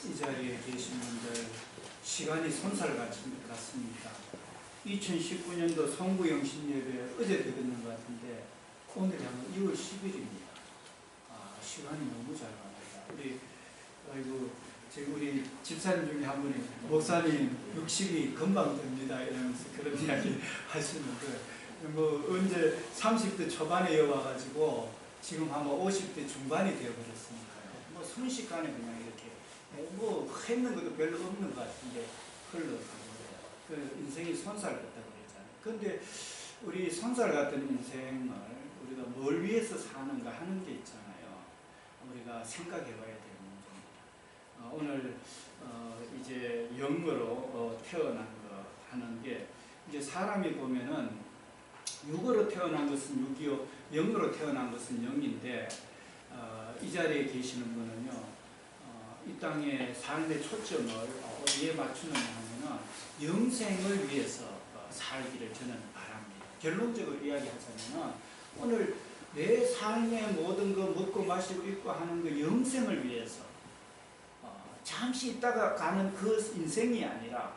이 자리에 계신 분들 시간이 손살 같습니다. 2019년도 성부영신 예배 어제 드렸는 것 같은데 오늘이 아마 2월 10일입니다. 시간이 너무 잘 갑니다. 우리 집사님 중에 한 분이 목사님 60이 금방 됩니다 이러면서 그런 이야기 하시는데 언제 30대 초반에 이어와가지고 지금 아마 50대 중반이 되어버렸으니까요. 순식간에 그냥 이렇게 했는 것도 별로 없는 것 같은데 흘러가고 그 인생이 손살 같다고 그랬잖아요. 그런데 우리 손살 같은 인생을 우리가 뭘 위해서 사는가 하는 게 있잖아요. 우리가 생각해 봐야 되는 문제입니다. 오늘 이제 영으로 태어난 거 하는 게 이제 사람이 보면은 육으로 태어난 것은 육이요 영으로 태어난 것은 영인데 이 자리에 계시는 분은요 이 땅의 삶의 초점을 어디에 맞추느냐 하면은 영생을 위해서 살기를 저는 바랍니다. 결론적으로 이야기하자면은 오늘 내 삶의 모든 거 먹고 마시고 입고 하는 그 영생을 위해서 잠시 있다가 가는 그 인생이 아니라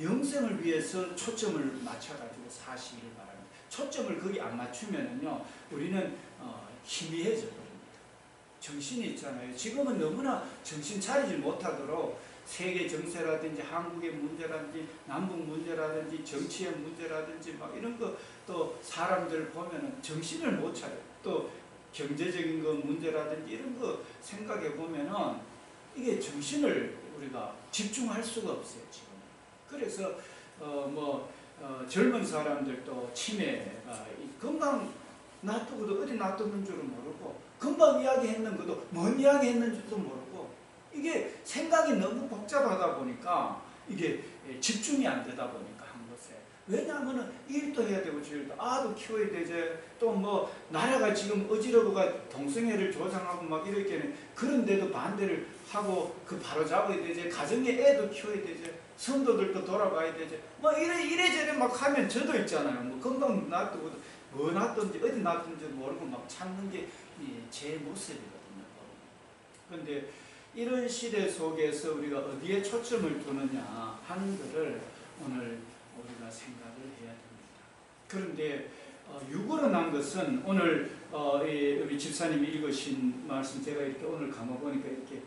영생을 위해서 초점을 맞춰가지고 사시기를 바랍니다. 초점을 거기 안 맞추면은요 우리는 희미해져 버립니다. 정신이 있잖아요. 지금은 너무나 정신 차리지 못하도록 세계 정세라든지 한국의 문제라든지 남북 문제라든지 정치의 문제라든지 막 이런 거 또 사람들 보면은 정신을 못 차려요. 또 경제적인 거 문제라든지 이런 거 생각해 보면은 이게 정신을 우리가 집중할 수가 없어요 지금. 그래서 젊은 사람들도 치매가 금방 놔두고도 어디 놔뒀는 줄은 모르고 금방 이야기했는 것도 뭔 이야기했는지도 모르고 이게 생각이 너무 복잡하다 보니까 이게 집중이 안 되다 보니까 한 것에 왜냐하면 일도 해야 되고 아도 키워야 되지 또 나라가 지금 어지러워가 동성애를 조장하고 막 이렇게 그런데도 반대를 하고 그 바로 잡아야 되지 가정에 애도 키워야 되지 성도들도 돌아봐야 되지 이래저래 막 하면 저도 있잖아요. 금방 놔두고 뭐 놔뒀는지 어디 놔뒀는지 모르고 막 찾는 게 제 모습이거든요. 그런데 이런 시대 속에서 우리가 어디에 초점을 두느냐 하는 것을 오늘 우리가 생각을 해야 됩니다. 그런데 육으로 난 것은 오늘 우리 집사님이 읽으신 말씀 제가 이렇게 오늘 감아보니까 이렇게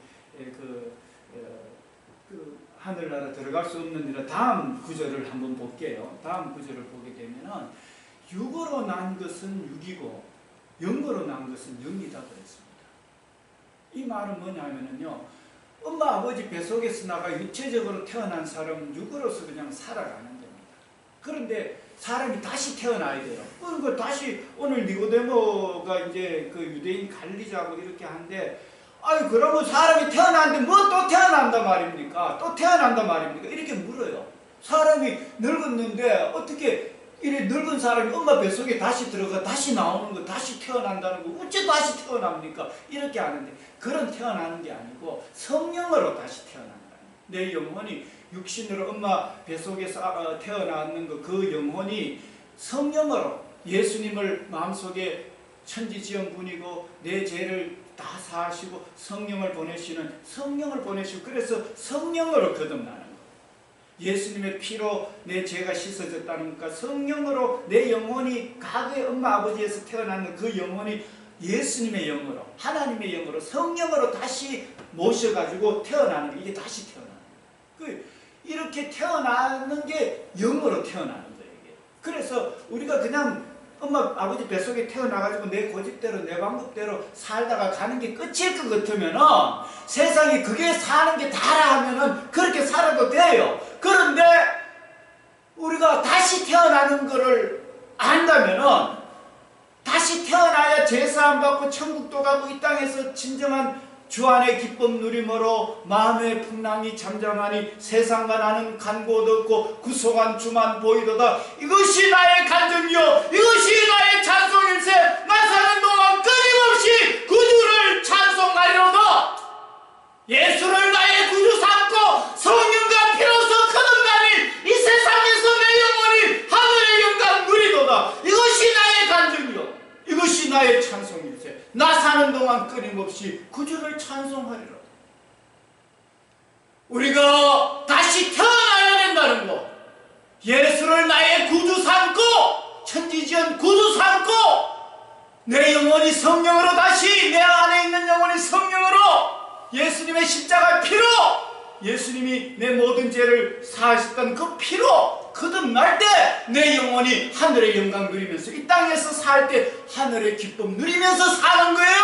하늘나라 들어갈 수 없는 이라 다음 구절을 한번 볼게요. 다음 구절을 보게 되면은 육으로 난 것은 육이고 영으로 난 것은 영이다 그랬습니다. 이 말은 뭐냐면요 엄마 아버지 뱃속에서 나가 육체적으로 태어난 사람은 육으로서 그냥 살아가는 겁니다. 그런데 사람이 다시 태어나야 돼요. 그리고 다시 오늘 니고데모가 이제 그 유대인 관리자고 이렇게 하는데 그러면 사람이 태어났는데 뭐 또 태어난단 말입니까? 또 태어난단 말입니까? 이렇게 물어요. 사람이 늙었는데 어떻게 이래 늙은 사람이 엄마 뱃속에 다시 들어가 다시 나오는 거 다시 태어난다는 거 어째 다시 태어납니까? 이렇게 하는데 그런 태어나는 게 아니고 성령으로 다시 태어난다. 내 영혼이 육신으로 엄마 뱃속에서 태어났는 거 그 영혼이 성령으로 예수님을 마음속에 천지지연분이고 내 죄를 다 사하시고 성령을 보내시고 그래서 성령으로 거듭나는 거. 예수님의 피로 내 죄가 씻어졌다는 것과 성령으로 내 영혼이 과거의 엄마 아버지에서 태어난 그 영혼이 예수님의 영으로 하나님의 영으로 성령으로 다시 모셔가지고 태어나는 게 이게 다시 태어나는 거예요. 이렇게 태어나는 게 영으로 태어나는 거예요. 이게. 그래서 우리가 그냥 엄마 아버지 뱃속에 태어나가지고 내 고집대로 내 방법대로 살다가 가는 게 끝일 것 같으면은 세상에 그게 사는 게 다라 하면은 그렇게 살아도 돼요. 그런데 우리가 다시 태어나는 거를 안다면은 다시 태어나야 제사함 받고 천국도 가고 이 땅에서 진정한 주 안의 기쁨 누림으로 마음의 풍랑이 잠잠하니 세상과 나는 간고도 없고 구속한 주만 보이도다. 이것이 나의 간증이요 이것이 나의 찬송일세. 나 사는 동안 끊임없이 구주를 찬송하리로다. 예수를 나의 구주 삼고 성령과 피로서 거듭나니 이 세상에서 내 영혼이 하늘의 영광 누리도다. 이것이 나의 간증이요 이것이 나의 찬송일세. 나 사는 동안 끊임없이 구주를 찬송하리라. 있는 구주 삼고 내 영혼이 성령으로 다시 내 안에 있는 영혼이 성령으로 예수님의 십자가 피로 예수님이 내 모든 죄를 사하셨던 그 피로 거듭날 때 내 영혼이 하늘의 영광 누리면서 이 땅에서 살 때 하늘의 기쁨 누리면서 사는 거예요.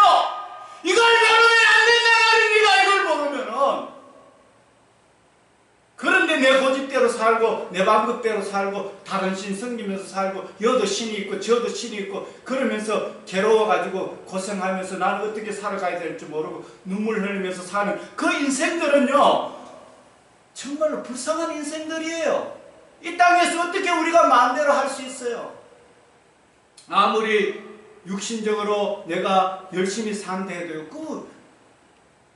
이걸 모르면 안 된다 말입니다. 이걸 모르면은. 그런데 내 고집대로 살고 내 방법대로 살고 다른 신 섬기면서 살고 여도 신이 있고 저도 신이 있고 그러면서 괴로워가지고 고생하면서 나는 어떻게 살아가야 될지 모르고 눈물 흘리면서 사는 그 인생들은요 정말로 불쌍한 인생들이에요. 이 땅에서 어떻게 우리가 마음대로 할 수 있어요? 아무리 육신적으로 내가 열심히 산다 해도요 그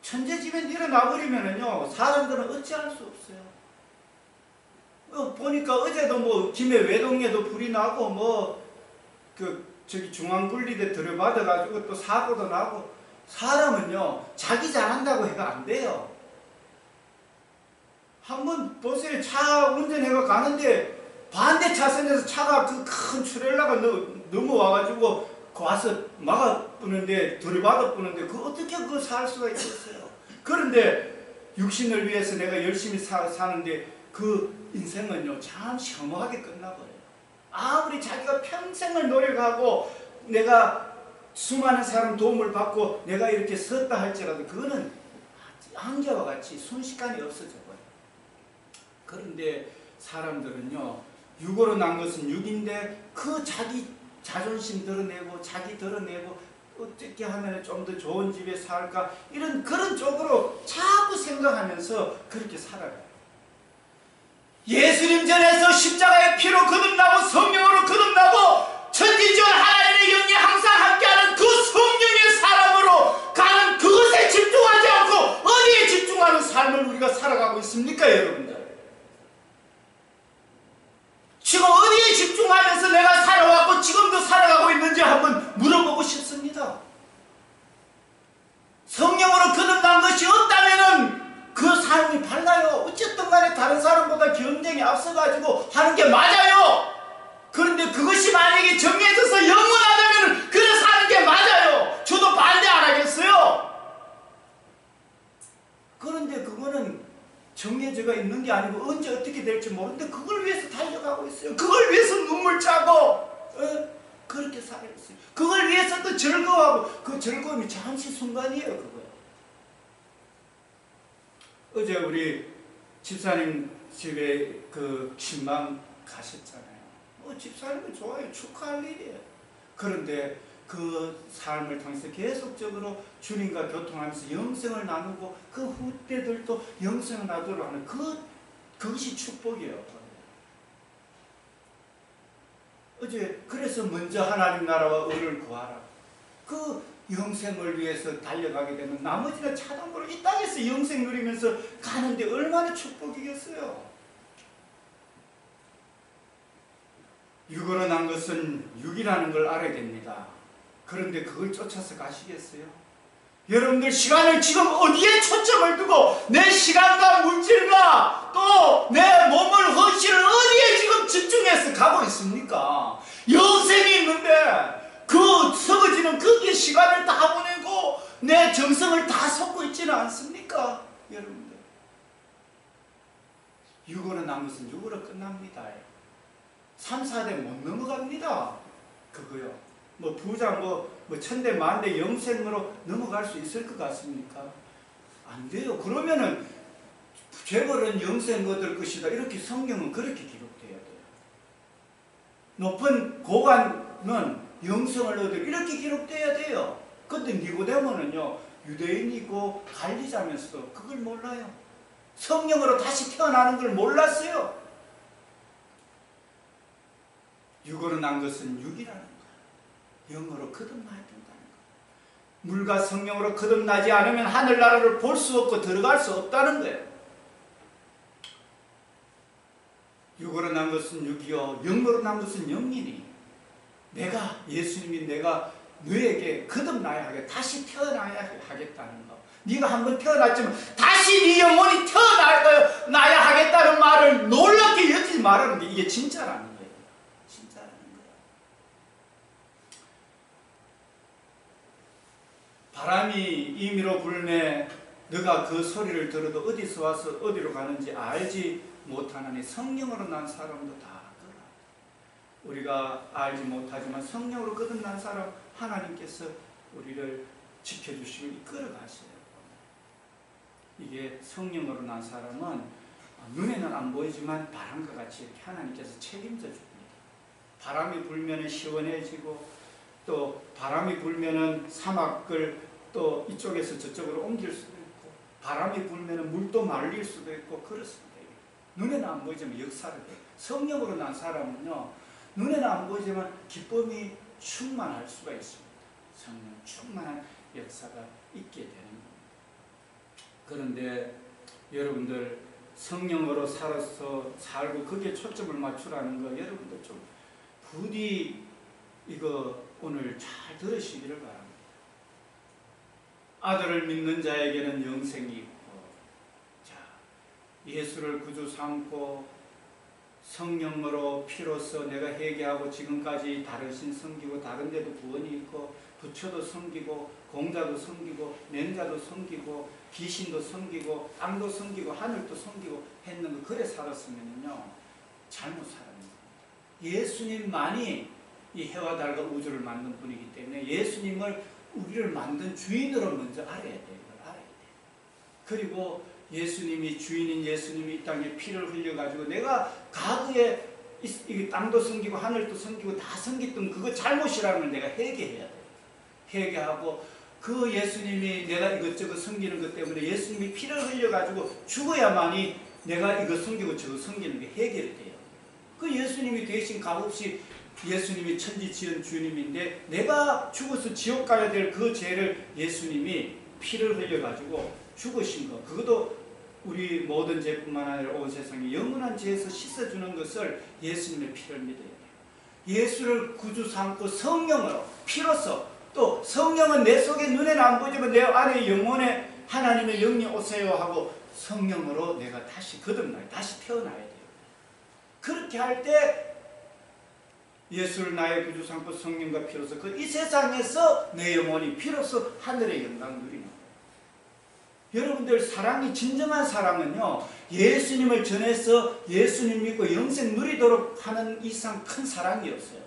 천재지변 일어나버리면은요 사람들은 어찌할 수 없어요. 보니까 어제도 뭐 김해 외동에도 불이 나고 뭐 저기 중앙분리대 들여받아가지고 또 사고도 나고 사람은요 자기 잘한다고 해가 안 돼요. 한번 보세요. 차 운전해가 가는데 반대 차선에서 차가 그 큰 트레일러가 넘어와가지고 와서 막아뿌는데 들여받아뿌는데 그 어떻게 그거 살 수가 있겠어요. 그런데 육신을 위해서 내가 열심히 사는데 그 인생은요 참 혐오하게 끝나버려요. 아무리 자기가 평생을 노력하고 내가 수많은 사람 도움을 받고 내가 이렇게 섰다 할지라도 그거는 안개와 같이 순식간에 없어져 버려요. 그런데 사람들은요 육으로 난 것은 육인데 그 자기 자존심 드러내고 자기 드러내고 어떻게 하면 좀 더 좋은 집에 살까 이런 그런 쪽으로 자꾸 생각하면서 그렇게 살아가요. 예수님 전에서 십자가의 피로 거듭나고 성령으로 거듭나고 천지전 하나님의 영이 항상 함께하는 그 성령의 사람으로 가는 그것에 집중하지 않고 어디에 집중하는 삶을 우리가 살아가고 있습니까 여러분들? 지금 어디에 집중하면서 내가 살아왔고 지금도 살아가고 있는지 한번 물어보고 싶습니다. 성령으로 거듭난 것이 없다면은 그 삶이 달라요. 어쨌든 간에 다른 사람보다 경쟁이 앞서가지고 하는 게 맞아요. 그런데 그것이 만약에 정해져서 영원하다면 그래서 하는 게 맞아요. 저도 반대 안 하겠어요. 그런데 그거는 정해져가 있는 게 아니고 언제 어떻게 될지 모르는데 그걸 위해서 달려가고 있어요. 그걸 위해서 눈물 짜고 그렇게 살고 있어요. 그걸 위해서 또 즐거워하고 그 즐거움이 잠시 순간이에요. 그거요. 어제 우리 집사님 집에 그 신방 가셨잖아요. 집사님은 좋아요. 축하할 일이에요. 그런데 그 삶을 통해서 계속적으로 주님과 교통하면서 영생을 나누고 그 후대들도 영생을 나누도록 하는 그것이 축복이에요. 어제 그래서 먼저 하나님 나라와 의를 구하라. 그 영생을 위해서 달려가게 되면 나머지는 차단으로 이 땅에서 영생 누리면서 가는데 얼마나 축복이겠어요. 육으로 난 것은 육이라는 걸 알아야 됩니다. 그런데 그걸 쫓아서 가시겠어요? 여러분들 시간을 지금 어디에 초점을 두고 내 시간과 물질과 또 내 몸을 헌신을 어디에 지금 집중해서 가고 있습니까? 영생이 있는데 그 썩어지는 거기에 시간을 다 보내고 내 정성을 다 쏟고 있지는 않습니까? 여러분들 육으로 난 것은 육으로 끝납니다. 3, 4대 못 넘어갑니다. 그거요. 뭐 부자 뭐 천대 만대 영생으로 넘어갈 수 있을 것 같습니까? 안 돼요. 그러면은 죄벌은 영생 얻을 것이다. 이렇게 성경은 그렇게 기록돼야 돼요. 높은 고관은 영생을 얻을 이렇게 기록돼야 돼요. 근데 니고데모는요 유대인이고 관리자면서도 그걸 몰라요. 성령으로 다시 태어나는 걸 몰랐어요. 육으로 난 것은 육이라는 거야. 영으로 거듭나야 된다는 거야. 물과 성령으로 거듭나지 않으면 하늘나라를 볼 수 없고 들어갈 수 없다는 거예요. 육으로 난 것은 육이요 영으로 난 것은 영이니 내가 예수님이 내가 너에게 거듭나야 하겠다. 다시 태어나야 하겠다는 거. 네가 한번 태어났지만 다시 네 영혼이 태어나야 하겠다는 말을 놀랍게 여기지 말하는 게 이게 진짜라는 거예요. 진짜라는 거예요. 바람이 임의로 불매 너가 그 소리를 들어도 어디서 와서 어디로 가는지 알지 못하나니 성령으로 난 사람도 다 그러라. 우리가 알지 못하지만 성령으로 거듭난 사람 하나님께서 우리를 지켜주시고 이끌어가셔요. 이게 성령으로 난 사람은 눈에는 안 보이지만 바람과 같이 이렇게 하나님께서 책임져 줍니다. 바람이 불면 시원해지고 또 바람이 불면 사막을 또 이쪽에서 저쪽으로 옮길 수도 있고 바람이 불면 물도 말릴 수도 있고 그렇습니다. 눈에는 안 보이지만 역사를 해요. 성령으로 난 사람은요 눈에는 안 보이지만 기쁨이 충만할 수가 있습니다. 성령 충만한 역사가 있게 되는 겁니다. 그런데 여러분들 성령으로 살아서 살고 거기에 초점을 맞추라는 거 여러분들 좀 부디 이거 오늘 잘 들으시기를 바랍니다. 아들을 믿는 자에게는 영생이 있고, 자, 예수를 구주 삼고 성령으로 피로써 내가 회개하고 지금까지 다른 신 섬기고 다른 데도 구원이 있고 부처도 섬기고 공자도 섬기고 맹자도 섬기고 귀신도 섬기고 땅도 섬기고 하늘도 섬기고 했는 거 그래 살았으면요 잘못 살았습니다. 예수님만이 이 해와 달과 우주를 만든 분이기 때문에 예수님을 우리를 만든 주인으로 먼저 알아야 돼요. 이걸 알아야 돼요. 그리고 예수님이 주인인 예수님이 이 땅에 피를 흘려가지고 내가 과거에 이 땅도 섬기고 하늘도 섬기고 다 섬겼던 그거 잘못이라는 걸 내가 회개해야 돼요. 회개하고 그 예수님이 내가 이것저것 섬기는 것 때문에 예수님이 피를 흘려가지고 죽어야만이 내가 이거 섬기고 저거 섬기는 게 해결이 돼요. 그 예수님이 대신 값없이 예수님이 천지지은 주님인데 내가 죽어서 지옥 가야 될 그 죄를 예수님이 피를 흘려가지고 죽으신 거 그것도 우리 모든 죄뿐만 아니라 온 세상에 영원한 죄에서 씻어주는 것을 예수님의 피를 믿어야 돼요. 예수를 구주 삼고 성령으로 피로써 또 성령은 내 속에 눈에는 안 보이지만 내 안에 영혼에 하나님의 영이 오세요 하고 성령으로 내가 다시 거듭나요. 다시 태어나야 돼요. 그렇게 할 때 예수를 나의 구주 삼고 성령과 피로써 그 이 세상에서 내 영혼이 피로써 하늘의 영광을 누리는 거예요. 여러분들 사랑이 진정한 사랑은요 예수님을 전해서 예수님 믿고 영생 누리도록 하는 이상 큰 사랑이 없어요.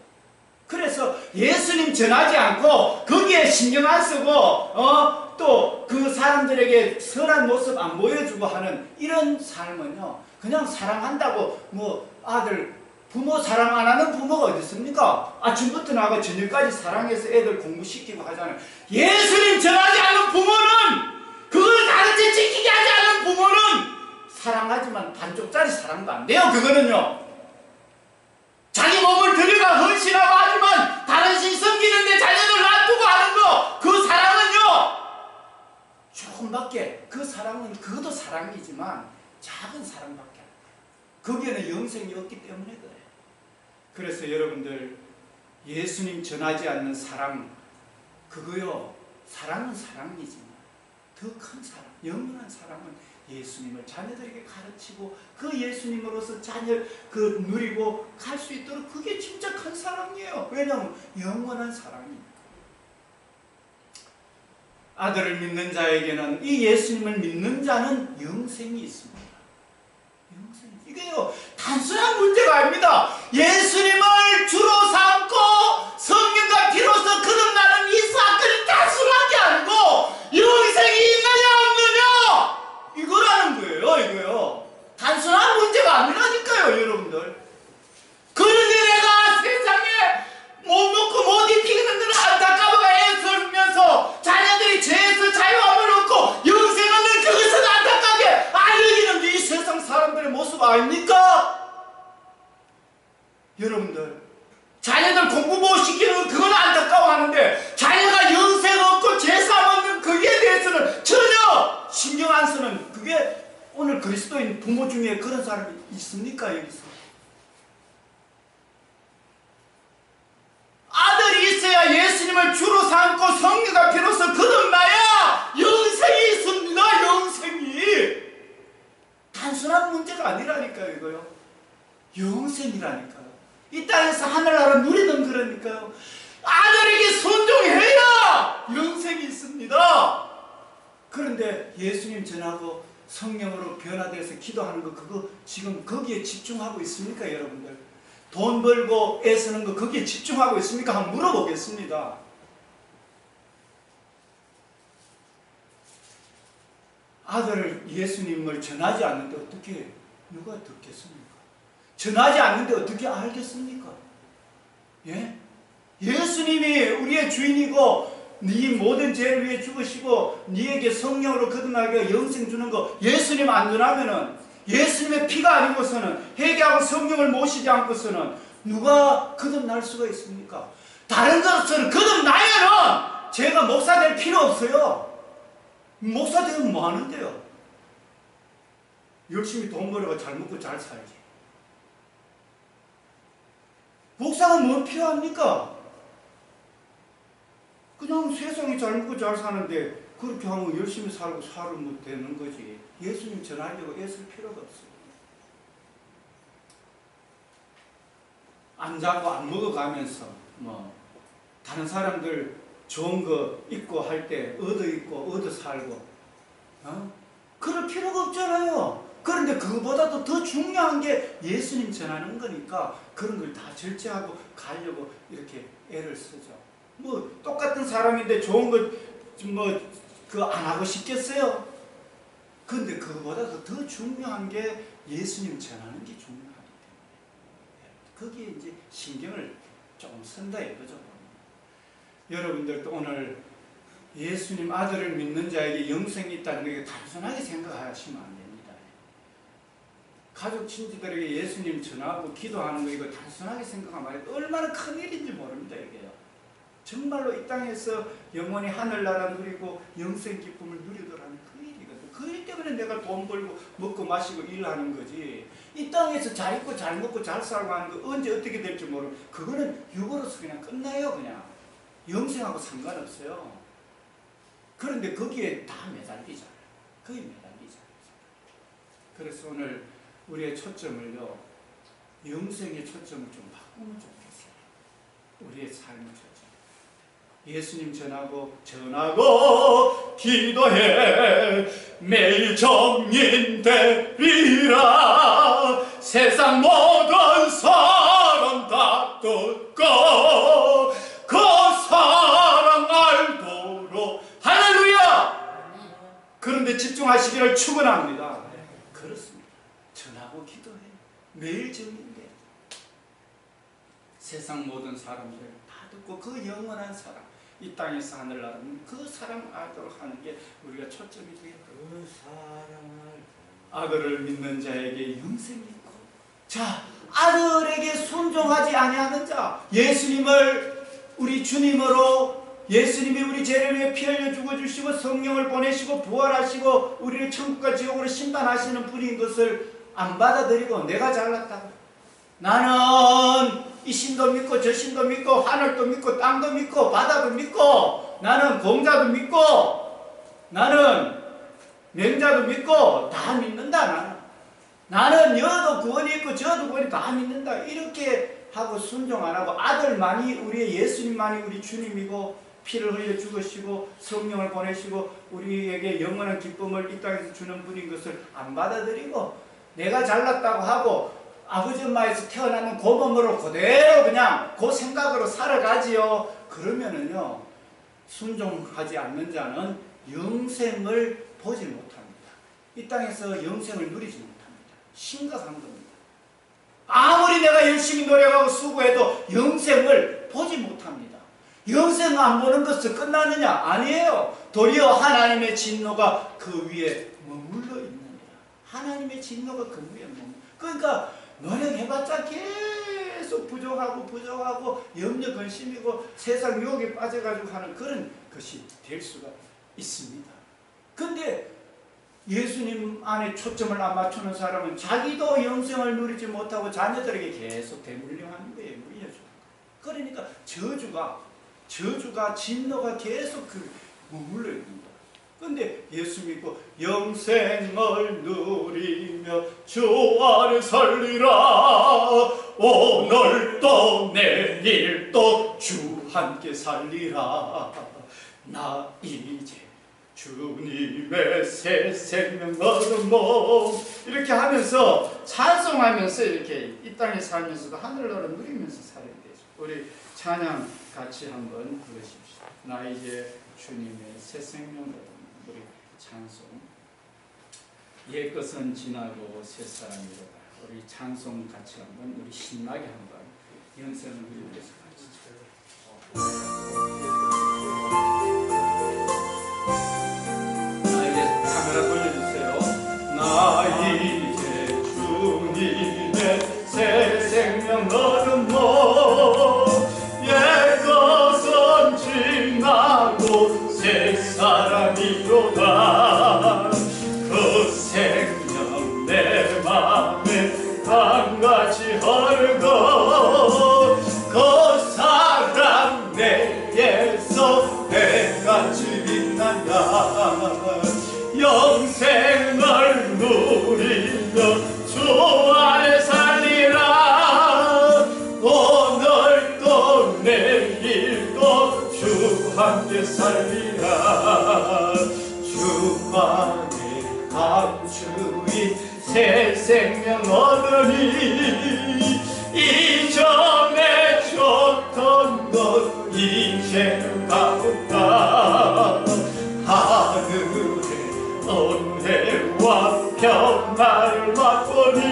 그래서 예수님 전하지 않고 거기에 신경 안 쓰고 또 그 사람들에게 선한 모습 안 보여주고 하는 이런 삶은요 그냥 사랑한다고 뭐 아들 부모 사랑 안 하는 부모가 어디 있습니까? 아침부터 나가 저녁까지 사랑해서 애들 공부시키고 하잖아요. 예수님 전하지 않는 부모는 그걸 가르쳐 지키게 하지 않는 부모는 사랑하지만 반쪽짜리 사랑도 안 돼요. 그거는요 자기 몸을 들여가 헌신하고 하지만 다른 신 섬기는데 자녀들 놔두고 하는 거 그 사랑은요 조금밖에 그 사랑은 그것도 사랑이지만 작은 사랑밖에 안 돼요. 거기에는 영생이 없기 때문에 그래요. 그래서 여러분들 예수님 전하지 않는 사랑 그거요 사랑은 사랑이지만 더 큰 사랑 영원한 사랑은 예수님을 자녀들에게 가르치고 그 예수님으로서 자녀 그 누리고 갈 수 있도록 그게 진짜 큰 사랑이에요. 왜냐하면 영원한 사랑이니까. 아들을 믿는 자에게는 이 예수님을 믿는 자는 영생이 있습니다. 영생 이게요 단순한 문제가 아닙니다. 예수님을 주로 삼고 성령과 피로서 거듭나는 이 사건이 단순한 게 아니고 영생이 있느냐 없느냐 이거라는 거예요. 이거요 단순한 문제가 아니라니까요 여러분들. 그런데 내가 세상에 못 먹고 못 입히는 데는 안타까워가 애쓰면서 자녀들이 죄에서 자유함을 얻고 영생 얻는 그것은 안타깝게 안 여기는 게 이 세상 사람들의 모습 아닙니까? 여러분들 자녀들 공부 못 시키는 그건 안타까워하는데 자녀가 영생 얻고 죄사함 얻는 거기에 대해서는 전혀 신경 안 쓰는 그게 오늘 그리스도인 부모 중에 그런 사람이 있습니까? 여기서 아들이 있어야 예수님을 주로 삼고 성령과 피로서 거듭나야 영생이 있습니다. 영생이 단순한 문제가 아니라니까요. 이거요 영생이라니까요. 이 땅에서 하늘나라 누리는 거라니까요. 아들에게 순종해야 영생이 있습니다. 그런데 예수님 전하고 성령으로 변화돼서 기도하는 거, 그거 지금 거기에 집중하고 있습니까, 여러분들? 돈 벌고 애쓰는 거 거기에 집중하고 있습니까? 한번 물어보겠습니다. 아들을, 예수님을 전하지 않는데 어떻게 누가 듣겠습니까? 전하지 않는데 어떻게 알겠습니까? 예? 예수님이 우리의 주인이고 네 모든 죄를 위해 죽으시고 네에게 성령으로 거듭나게 영생 주는 거 예수님 안 전하면은, 예수님의 피가 아니고서는, 회개하고 성령을 모시지 않고서는 누가 거듭날 수가 있습니까? 다른 것은 거듭나면은 제가 목사 될 필요 없어요. 목사 되면 뭐 하는데요? 열심히 돈 벌어가 잘 먹고 잘 살지. 목사가 뭐 필요합니까? 그냥 세상이 잘 먹고 잘 사는데 그렇게 하면 열심히 살고 살면 되는 거지. 예수님 전하려고 애쓸 필요가 없어요. 안 자고 안 먹어가면서 뭐 다른 사람들 좋은 거 입고 할 때 얻어 입고 얻어 살고 그럴 필요가 없잖아요. 그런데 그거보다도 더 중요한 게 예수님 전하는 거니까 그런 걸 다 절제하고 가려고 이렇게 애를 쓰죠. 뭐 똑같은 사람인데 좋은 거 뭐 그거 안 하고 싶겠어요? 근데 그거보다도 더 중요한 게 예수님 전하는 게 중요하기 때문에 거기에 이제 신경을 조금 쓴다 이거죠. 여러분들도 오늘 예수님 아들을 믿는 자에게 영생이 있다는 거 단순하게 생각하시면 안 됩니다. 가족 친지들에게 예수님 전하고 기도하는 거 이거 단순하게 생각하면 얼마나 큰 일인지 모릅니다. 이게요. 정말로 이 땅에서 영원히 하늘나라 누리고 영생 기쁨을 누리더라는 그 일이거든. 그 일 때문에 내가 돈 벌고 먹고 마시고 일하는 거지. 이 땅에서 잘 입고 잘 먹고 잘 살고 하는 거 언제 어떻게 될지 모르고 그거는 육으로서 그냥 끝나요. 그냥 영생하고 상관없어요. 그런데 거기에 다 매달리잖아요. 거기에 매달리잖아요. 그래서 오늘 우리의 초점을요, 영생의 초점을 좀 바꾸면 좋겠어요. 우리의 삶의 초점. 예수님 전하고 기도해 매일 정인 되리라. 세상 모든 사람 다 듣고 그 사랑 알도록. 할렐루야. 그런데 집중하시기를 축원합니다. 그렇습니다. 전하고 기도해 매일 정인돼. 세상 모든 사람들 다 듣고 그 영원한 사랑, 이 땅에서 하늘나라는 그 사랑 알도록 하는 게 우리가 초점이 되겠다. 그 사랑을 아들을 믿는 자에게 영생이 있고, 자, 아들에게 순종하지 아니하는 자, 예수님을 우리 주님으로, 예수님이 우리 죄를 위해 피 흘려 죽어주시고 성령을 보내시고 부활하시고 우리를 천국과 지옥으로 심판하시는 분인 것을 안 받아들이고 내가 잘났다, 나는 이 신도 믿고 저 신도 믿고 하늘도 믿고 땅도 믿고 바다도 믿고 나는 공자도 믿고 나는 맹자도 믿고 다 믿는다. 나는 여도 구원이 있고 저도 구원이 다 믿는다. 이렇게 하고 순종 안 하고 아들만이, 우리의 예수님만이 우리 주님이고 피를 흘려 죽으시고 성령을 보내시고 우리에게 영원한 기쁨을 이 땅에서 주는 분인 것을 안 받아들이고 내가 잘났다고 하고 아버지 엄마에서 태어나면 그 몸으로 그대로 그냥 그 생각으로 살아가지요. 그러면은요, 순종하지 않는 자는 영생을 보지 못합니다. 이 땅에서 영생을 누리지 못합니다. 심각한 겁니다. 아무리 내가 열심히 노력하고 수고해도 영생을 보지 못합니다. 영생 안 보는 것은 끝나느냐? 아니에요. 도리어 하나님의 진노가 그 위에 머물러 있느니라. 하나님의 진노가 그 위에 머물러. 그러니까 노력해봤자 계속 부족하고 염려 근심이고 세상 유혹에 빠져가지고 하는 그런 것이 될 수가 있습니다. 근데 예수님 안에 초점을 안 맞추는 사람은 자기도 영생을 누리지 못하고 자녀들에게 계속 대물림하는 거예요. 물려주는 거예요. 그러니까 저주가 진노가 계속 머물러 있는 거예요. 근데 예수 믿고 영생을 누리며 주 안에 살리라. 오늘도 내일도 주 함께 살리라. 나 이제 주님의 새 생명 얻은 몸 이렇게 하면서 찬송하면서 이렇게 이 땅에 살면서도 하늘나라 누리면서 살아야 되죠. 우리 찬양 같이 한번 부르십시다. 나 이제 주님의 새 생명 얻은 우리 찬송. 옛 것은 지나고 새 사람이로다. 우리 찬송 같이 한번 우리 신나게 한번 영생을 누리면서 카메라 돌려주세요. 나 이제 주님의 새 생명 얻은 몸 옛 것은 지나고 새 사람이로다. 그 생명 내 맘에 강같이 흐르고 그 사랑 내게서 배같이 빛난다. 영생을 누리며 주 안에 살리라. 오늘도 내일도 주 함께 살리라. 주 안에 감추인 새 생명 얻으니 이전에 줬던 것 이제는 가볍다. 하늘의 은혜와 평화를 맛보니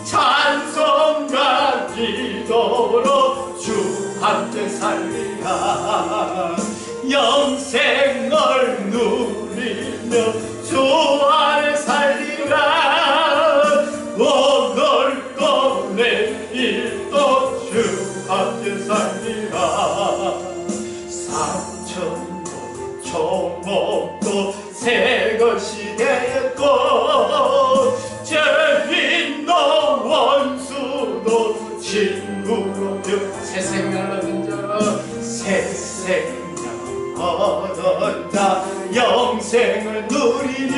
찬송과 기도로 주 함께 살리라. 영생을 누리며 주 안에 살리라. 오늘도 내일도 주 함께 살리라. 삼천도 초목도 새 것이 되었고 죄인도 원수도 친구로 새 생명을 얻은 자 새 생명 얻은 자 영생을 누리니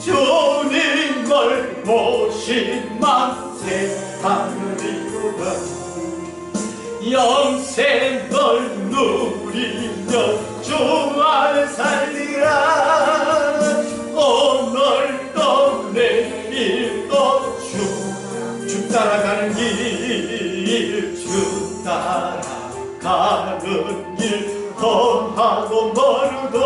주님을 모신 만세 하늘이로다. 영생을 누리며 주 안에 살리라. 오늘도 내일도 주 따라가는 길, 주 따라가는 길 험하고 멀어도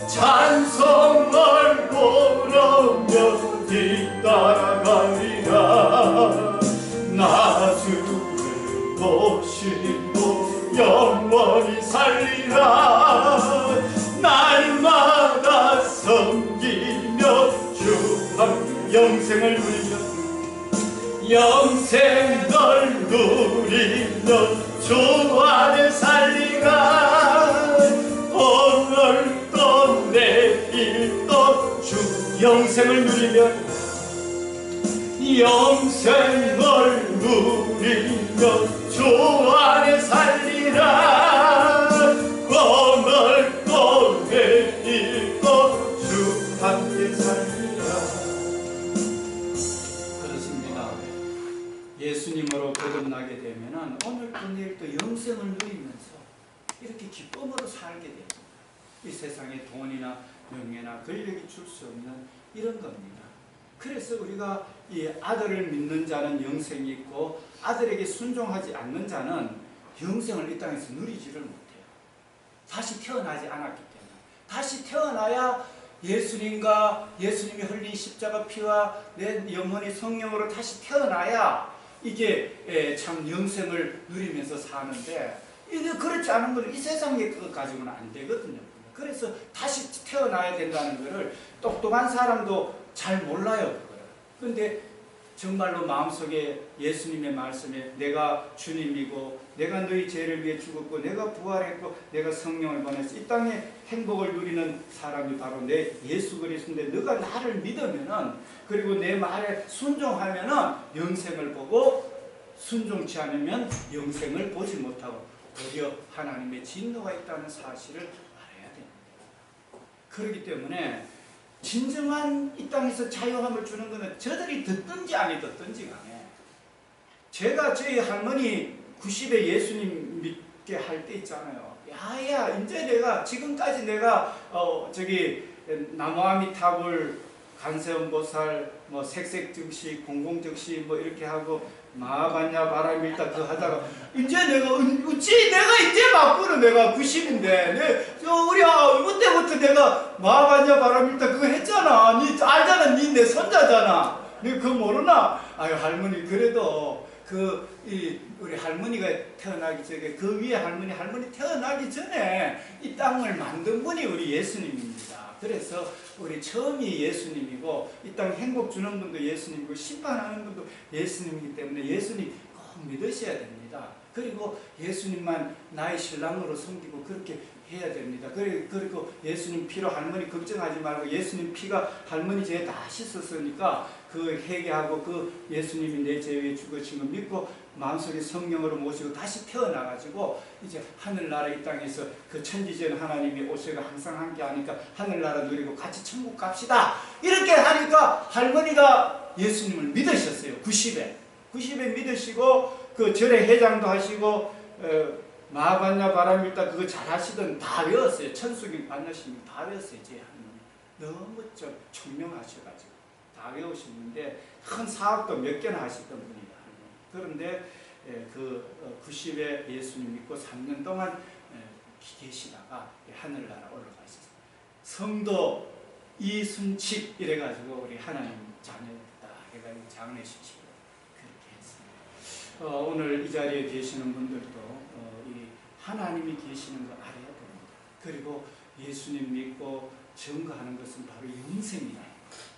찬송을 부르며 뒤따라가리라. 나 주를 모시고 영원히 살리라. 날마다 섬기며 주 함께 영생을 누리며 영생을 누리며 주 안에 살리라. 오늘도 내일도 주 영생을 누리며 영생을 누리며 주 안에 살리라. 오늘도 내일도 주 함께 살리라. 그렇습니다. 예수님으로 거듭나게 되면은 오늘도 내일도 영생을 누리면서 이렇게 기쁨으로 살게 됩니다. 이 세상에 돈이나 명예나 권력이 줄 수 없는 이런 겁니다. 그래서 우리가 이 아들을 믿는 자는 영생이 있고 아들에게 순종하지 않는 자는 영생을 이 땅에서 누리지를 못해요. 다시 태어나지 않았기 때문에. 다시 태어나야 예수님과 예수님이 흘린 십자가 피와 내 영혼이 성령으로 다시 태어나야 이게 참 영생을 누리면서 사는데 이게 그렇지 않은 건 이 세상의 것 가지고는 안 되거든요. 그래서 다시 태어나야 된다는 것을 똑똑한 사람도 잘 몰라요. 그런데 정말로 마음속에 예수님의 말씀에 내가 주님이고 내가 너희 죄를 위해 죽었고 내가 부활했고 내가 성령을 보내서 이 땅에 행복을 누리는 사람이 바로 내 예수 그리스도인데 너가 나를 믿으면은 그리고 내 말에 순종하면은 영생을 보고 순종치 않으면 영생을 보지 못하고 오히려 하나님의 진노가 있다는 사실을 알아야 됩니다. 그렇기 때문에 진정한 이 땅에서 자유함을 주는 것은 저들이 듣든지 아니 듣든지 간에 제가 저희 할머니 90에 예수님 붙게 할 때 있잖아요. 야야 이제 내가 지금까지 내가 나무아미탑을 관세음보살 뭐 색색즉시 공공즉시 뭐 이렇게 하고 마하반야 바라밀다 그거 하다가 이제 내가 어찌 내가 이제 맞구나 내가 90인데 우리 그때부터 내가 마하반야 바라밀다 그거 했잖아. 니 알잖아. 니 내 손자잖아. 니 그거 모르나? 아유 할머니 그래도 우리 할머니가 태어나기 전에 그 위에 할머니 태어나기 전에 이 땅을 만든 분이 우리 예수님입니다. 그래서 우리 처음이 예수님이고 이 땅 행복 주는 분도 예수님이고 심판하는 분도 예수님이기 때문에 예수님 꼭 믿으셔야 됩니다. 그리고 예수님만 나의 신랑으로 섬기고 그렇게 해야 됩니다. 그리고 예수님 피로 할머니 걱정하지 말고 예수님 피가 할머니 죄 다 씻었으니까 그 회개하고 그 예수님이 내 죄 위에 죽으신 거 믿고 마음속에 성령으로 모시고 다시 태어나가지고 이제 하늘나라 이 땅에서 그 천지전 하나님이 오셔가 항상 함께 하니까 하늘나라 누리고 같이 천국 갑시다. 이렇게 하니까 할머니가 예수님을 믿으셨어요. 90에 믿으시고 그 절에 회장도 하시고 마하반야 바라밀다 그거 잘 하시던 다 외웠어요. 천수경 반야심 다 외웠어요. 제 할머니 너무 총명하셔가지고 다 외우시는데 큰 사업도 몇 개나 하시던 분이다. 그런데 그 90에 예수님 믿고 3년 동안 계시다가 하늘나라 올라가셨어요. 성도 이순칙 이래가지고 우리 하나님 자녀다 해가지고 장례식식을 그렇게 했습니다. 오늘 이 자리에 계시는 분들도 이 하나님이 계시는 거 알아야 됩니다. 그리고 예수님 믿고 증거하는 것은 바로 영생이다.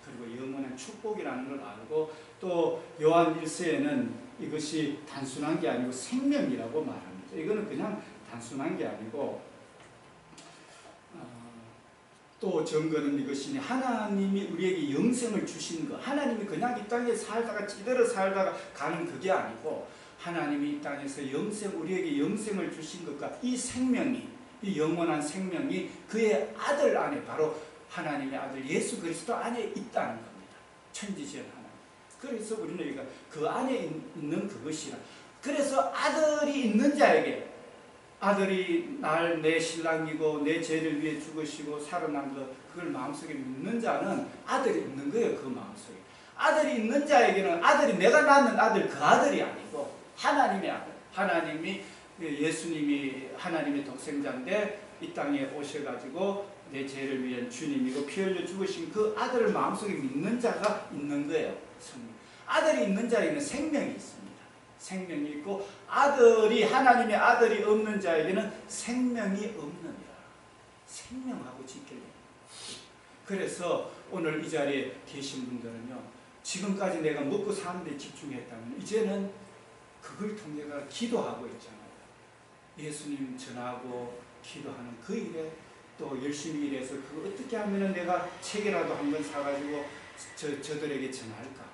그리고 영원한 축복이라는 걸 알고 또 요한 1서에는 이것이 단순한 게 아니고 생명이라고 말합니다. 이거는 그냥 단순한 게 아니고 또 증거는 이것이니 하나님이 우리에게 영생을 주신 것. 하나님이 그냥 이 땅에 살다가 찌들어 살다가 가는 그게 아니고 하나님이 이 땅에서 우리에게 영생을 주신 것과 이 생명이 이 영원한 생명이 그의 아들 안에 바로 하나님의 아들 예수 그리스도 안에 있다는 겁니다. 천지전 하나님. 그래서 우리는 그 안에 있는 그것이라. 그래서 아들이 있는 자에게 아들이 내 신랑이고 내 죄를 위해 죽으시고 살아난 것 그걸 마음속에 믿는 자는 아들이 있는 거예요. 그 마음속에. 아들이 있는 자에게는 아들이 내가 낳는 아들 그 아들이 아니고 하나님의 아들. 하나님이 예수님이 하나님의 독생자인데 이 땅에 오셔가지고 내 죄를 위한 주님이고 피 흘려 죽으신 그 아들을 마음속에 믿는 자가 있는 거예요. 아들이 있는 자에게는 생명이 있습니다. 생명이 있고 하나님의 아들이 없는 자에게는 생명이 없느니라. 생명하고 직결됩니다. 그래서 오늘 이 자리에 계신 분들은요. 지금까지 내가 먹고 사는 데 집중했다면 이제는 그걸 통해서 기도하고 있잖아요. 예수님 전하고 기도하는 그 일에 또 열심히 일해서 그거 어떻게 하면 내가 책이라도 한권 사가지고 저들에게 전할까?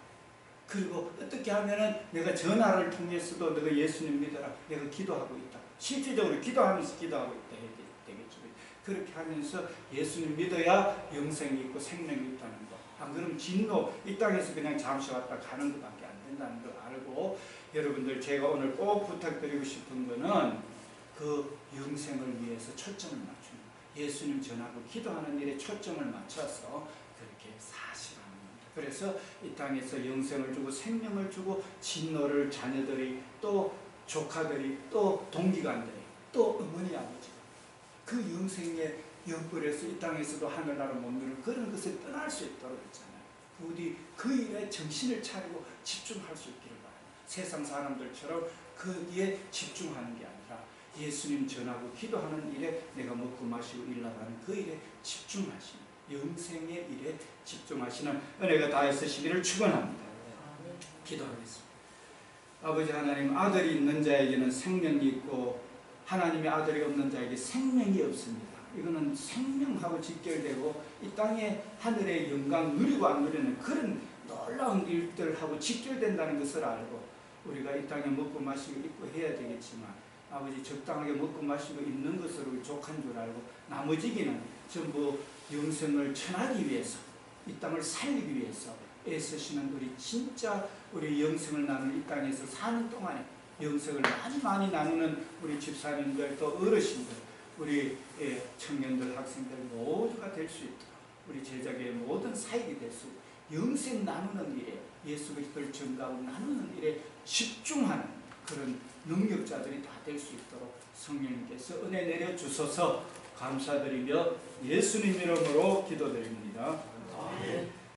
그리고 어떻게 하면 내가 전화를 통해서도 너가 예수님 믿어라. 내가 기도하고 있다. 실질적으로 기도하면서 기도하고 있다. 되겠죠. 그렇게 하면서 예수님 믿어야 영생이 있고 생명이 있다는 거. 안 그러면 진노 이 땅에서 그냥 잠시 왔다 가는 것밖에 안 된다는 걸 알고 여러분들 제가 오늘 꼭 부탁드리고 싶은 거는 그 영생을 위해서 초점을 맞추는 예수님 전하고 기도하는 일에 초점을 맞춰서 그렇게 사시라는 겁니다. 그래서 이 땅에서 영생을 주고 생명을 주고 진노를 자녀들이 또 조카들이 또 동기간들이 또 어머니 아버지 그 영생의 영불에서 이 땅에서도 하늘나라 못 누리는 그런 것을 떠날 수 있도록 했잖아요. 부디 그 일에 정신을 차리고 집중할 수 있기를 바랍니다. 세상 사람들처럼 거기에 집중하는 게 아니라 예수님 전하고 기도하는 일에 내가 먹고 마시고 일나가는 그 일에 집중하시는 영생의 일에 집중하시는 은혜가 다있으시기를 축원합니다. 기도하겠습니다. 아버지 하나님, 아들이 있는 자에게는 생명이 있고 하나님의 아들이 없는 자에게 생명이 없습니다. 이거는 생명하고 직결되고 이 땅에 하늘의 영광 누리고 안 누리는 그런 놀라운 일들하고 직결된다는 것을 알고 우리가 이 땅에 먹고 마시고 입고 해야 되겠지만 아버지 적당하게 먹고 마시고 있는 것으로 족한 줄 알고 나머지기는 전부 영생을 전하기 위해서 이 땅을 살리기 위해서 애쓰시는 우리 진짜 우리 영생을 나눈 이 땅에서 사는 동안에 영성을 많이 나누는 우리 집사님들, 또 어르신들, 우리 청년들, 학생들 모두가 될 수 있도록 우리 제자계의 모든 사역이 될 수 있도록 영생 나누는 일에, 예수 그리스도를 전가하고 나누는 일에 집중하는 그런 능력자들이 다 될 수 있도록 성령님께서 은혜 내려주셔서 감사드리며 예수님 이름으로 기도드립니다. 아멘.